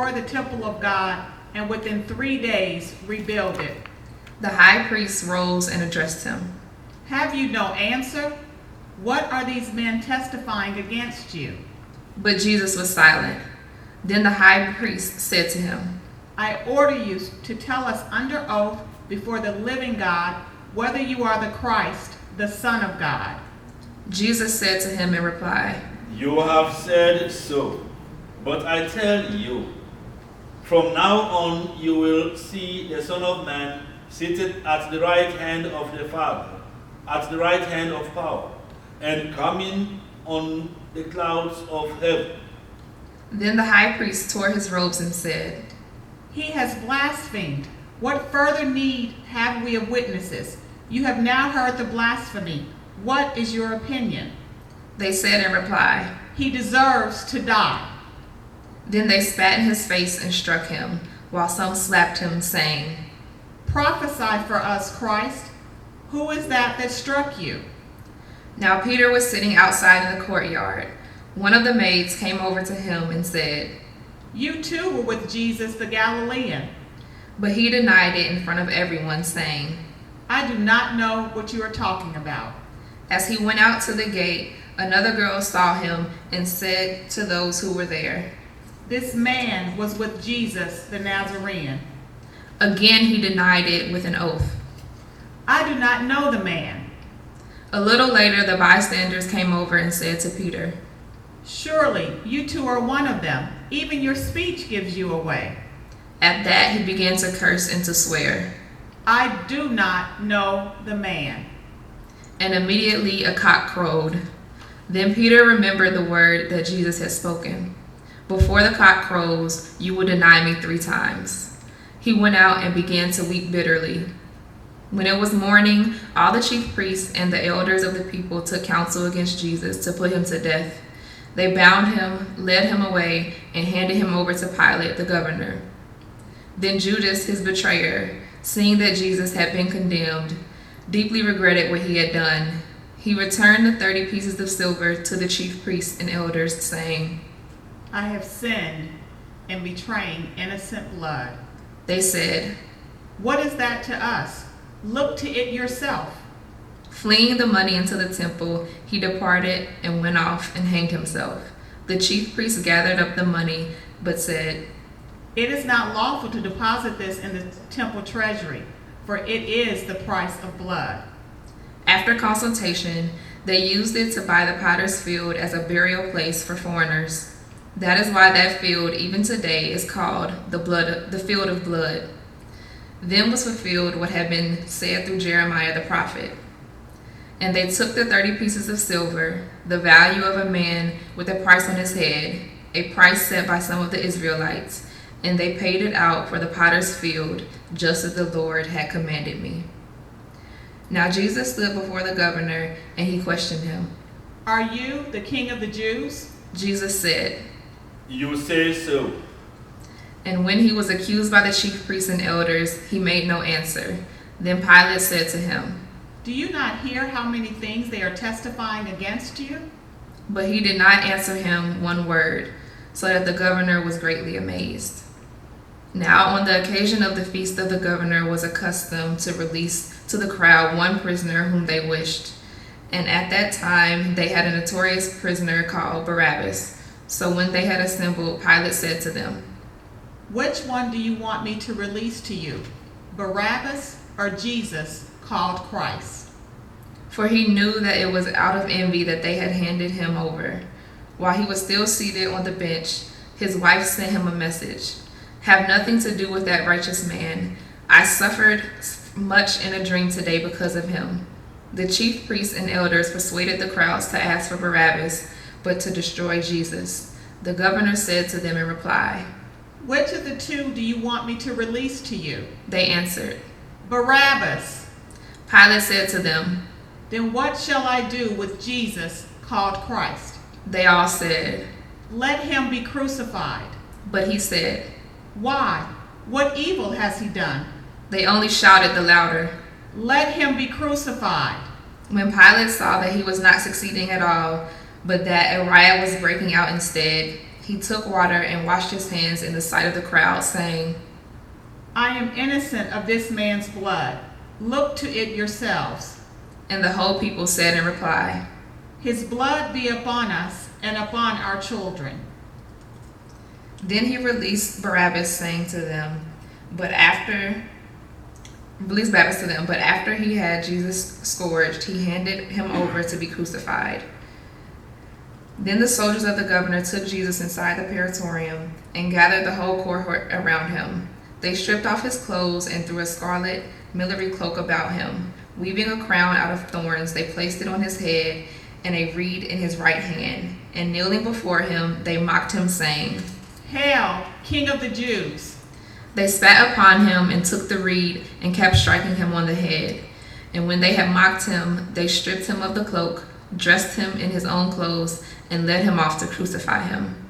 destroy the temple of God and within 3 days rebuild it. The high priest rose and addressed him. Have you no answer? What are these men testifying against you? But Jesus was silent. Then the high priest said to him, I order you to tell us under oath before the living God whether you are the Christ, the Son of God. Jesus said to him in reply, You have said so, but I tell you, from now on you will see the Son of Man seated at the right hand of the Father, at the right hand of power, and coming on the clouds of heaven. Then the high priest tore his robes and said, He has blasphemed. What further need have we of witnesses? You have now heard the blasphemy. What is your opinion? They said in reply, He deserves to die. Then they spat in his face and struck him, while some slapped him, saying, Prophesy for us, Christ. Who is that struck you? Now Peter was sitting outside in the courtyard. One of the maids came over to him and said, You too were with Jesus the Galilean. But he denied it in front of everyone, saying, I do not know what you are talking about. As he went out to the gate, another girl saw him and said to those who were there, This man was with Jesus the Nazarene. Again he denied it with an oath. I do not know the man. A little later the bystanders came over and said to Peter, Surely you two are one of them. Even your speech gives you away. At that he began to curse and to swear. I do not know the man. And immediately a cock crowed. Then Peter remembered the word that Jesus had spoken. Before the cock crows, you will deny me 3 times. He went out and began to weep bitterly. When it was morning, all the chief priests and the elders of the people took counsel against Jesus to put him to death. They bound him, led him away, and handed him over to Pilate, the governor. Then Judas, his betrayer, seeing that Jesus had been condemned, deeply regretted what he had done. He returned the 30 pieces of silver to the chief priests and elders, saying, I have sinned in betraying innocent blood. They said, What is that to us? Look to it yourself. Fleeing the money into the temple, he departed and went off and hanged himself. The chief priests gathered up the money, but said, It is not lawful to deposit this in the temple treasury, for it is the price of blood. After consultation, they used it to buy the potter's field as a burial place for foreigners. That is why that field, even today, is called the field of blood. Then was fulfilled what had been said through Jeremiah the prophet. And they took the 30 pieces of silver, the value of a man with a price on his head, a price set by some of the Israelites, and they paid it out for the potter's field, just as the Lord had commanded me. Now Jesus stood before the governor, and he questioned him. Are you the king of the Jews? Jesus said, You say so. And when he was accused by the chief priests and elders, he made no answer. Then Pilate said to him, Do you not hear how many things they are testifying against you? But he did not answer him one word, so that the governor was greatly amazed. Now on the occasion of the feast of the governor was accustomed to release to the crowd one prisoner whom they wished. And at that time they had a notorious prisoner called Barabbas. So when they had assembled, Pilate said to them, Which one do you want me to release to you, Barabbas or Jesus, called Christ? For he knew that it was out of envy that they had handed him over. While he was still seated on the bench, his wife sent him a message. Have nothing to do with that righteous man. I suffered much in a dream today because of him. The chief priests and elders persuaded the crowds to ask for Barabbas, but to destroy Jesus. The governor said to them in reply, Which of the two do you want me to release to you? They answered, Barabbas. Pilate said to them, Then what shall I do with Jesus, called Christ? They all said, Let him be crucified. But he said, Why? What evil has he done? They only shouted the louder, Let him be crucified. When Pilate saw that he was not succeeding at all, but that a riot was breaking out instead, He took water and washed his hands in the sight of the crowd, saying, I am innocent of this man's blood. Look to it yourselves. and the whole people said in reply, His blood be upon us and upon our children. Then he released Barabbas, saying to them, but after he had Jesus scourged, he handed him over to be crucified. Then the soldiers of the governor took Jesus inside the praetorium and gathered the whole cohort around him. They stripped off his clothes and threw a scarlet military cloak about him. Weaving a crown out of thorns, they placed it on his head and a reed in his right hand. And kneeling before him, they mocked him, saying, Hail, King of the Jews! They spat upon him and took the reed and kept striking him on the head. And when they had mocked him, they stripped him of the cloak, dressed him in his own clothes, and led him off to crucify him.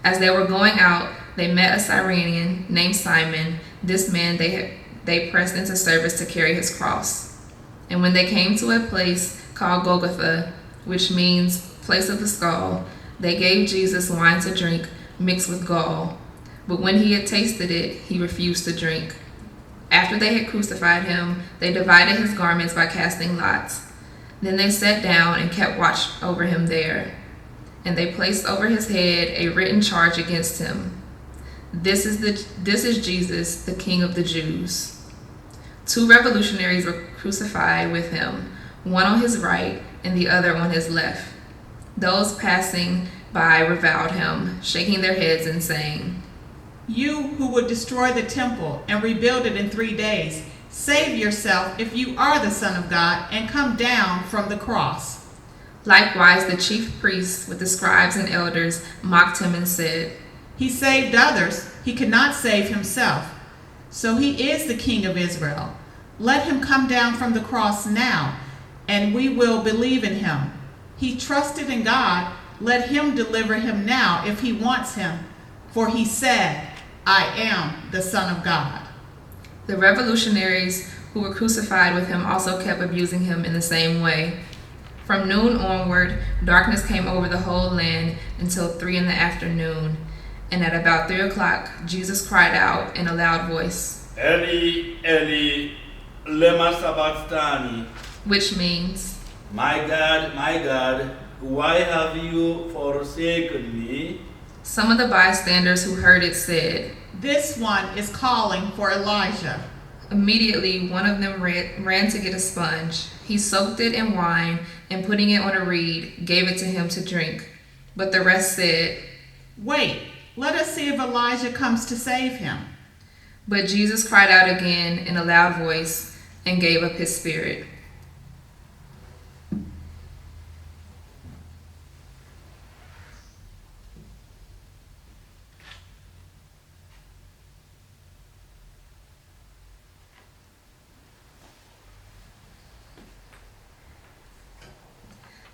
As they were going out, they met a Cyrenian named Simon. This man they pressed into service to carry his cross. And when they came to a place called Golgotha, which means place of the skull, they gave Jesus wine to drink mixed with gall. But when he had tasted it, he refused to drink. After they had crucified him, they divided his garments by casting lots. Then they sat down and kept watch over him there. And they placed over his head a written charge against him. This is Jesus, the King of the Jews. 2 revolutionaries were crucified with him, one on his right and the other on his left. Those passing by reviled him, shaking their heads and saying, You who would destroy the temple and rebuild it in 3 days, save yourself if you are the Son of God and come down from the cross. Likewise, the chief priests with the scribes and elders mocked him and said, He saved others, he could not save himself. So he is the King of Israel. Let him come down from the cross now, and we will believe in him. He trusted in God. Let him deliver him now if he wants him. For he said, I am the Son of God. The revolutionaries who were crucified with him also kept abusing him in the same way. From noon onward, darkness came over the whole land until 3 p.m. And at about 3 o'clock, Jesus cried out in a loud voice, Eli, Eli, lema sabachthani, which means, my God, why have you forsaken me? Some of the bystanders who heard it said, This one is calling for Elijah. Immediately, one of them ran to get a sponge. He soaked it in wine and putting it on a reed, gave it to him to drink. But the rest said, Wait, let us see if Elijah comes to save him. But Jesus cried out again in a loud voice and gave up his spirit.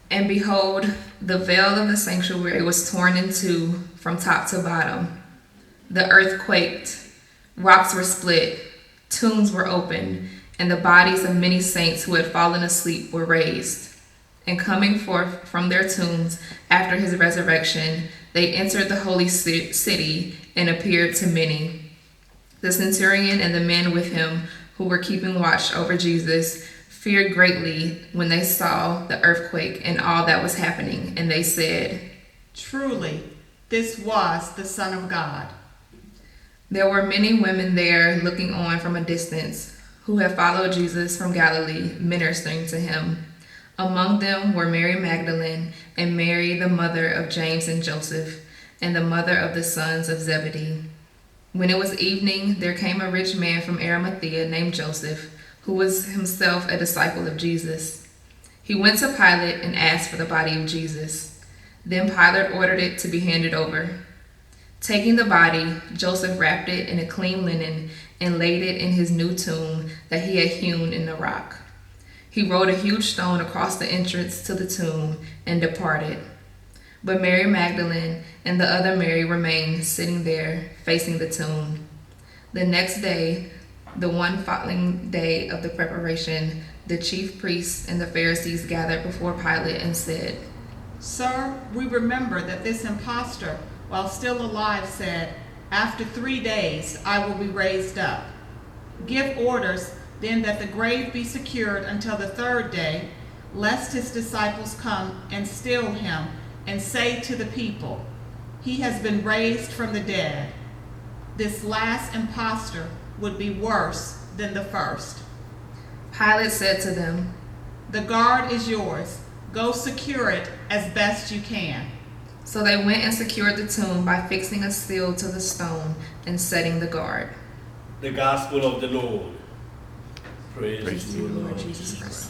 And behold, the veil of the sanctuary was torn in two from top to bottom. The earth quaked, rocks were split, tombs were opened, and the bodies of many saints who had fallen asleep were raised. And coming forth from their tombs after his resurrection, they entered the holy city and appeared to many. The centurion and the men with him who were keeping watch over Jesus feared greatly when they saw the earthquake and all that was happening, and they said, Truly, this was the Son of God. There were many women there looking on from a distance, who had followed Jesus from Galilee, ministering to him. Among them were Mary Magdalene and Mary, the mother of James and Joseph, and the mother of the sons of Zebedee. When it was evening, there came a rich man from Arimathea named Joseph, who was himself a disciple of Jesus. He went to Pilate and asked for the body of Jesus. Then Pilate ordered it to be handed over. Taking the body, Joseph wrapped it in a clean linen and laid it in his new tomb that he had hewn in the rock. He rolled a huge stone across the entrance to the tomb and departed. But Mary Magdalene and the other Mary remained sitting there, facing the tomb. The next day, the one following day of the preparation, the chief priests and the Pharisees gathered before Pilate and said, Sir, we remember that this impostor while still alive, said, "After 3 days I will be raised up." Give orders then that the grave be secured until the 3rd day, lest his disciples come and steal him and say to the people, "He has been raised from the dead." This last impostor would be worse than the first. Pilate said to them, "The guard is yours. Go secure it as best you can." So they went and secured the tomb by fixing a seal to the stone and setting the guard. The Gospel of the Lord. Praise Praise to to you, you, Lord Lord Jesus Jesus Christ. Christ.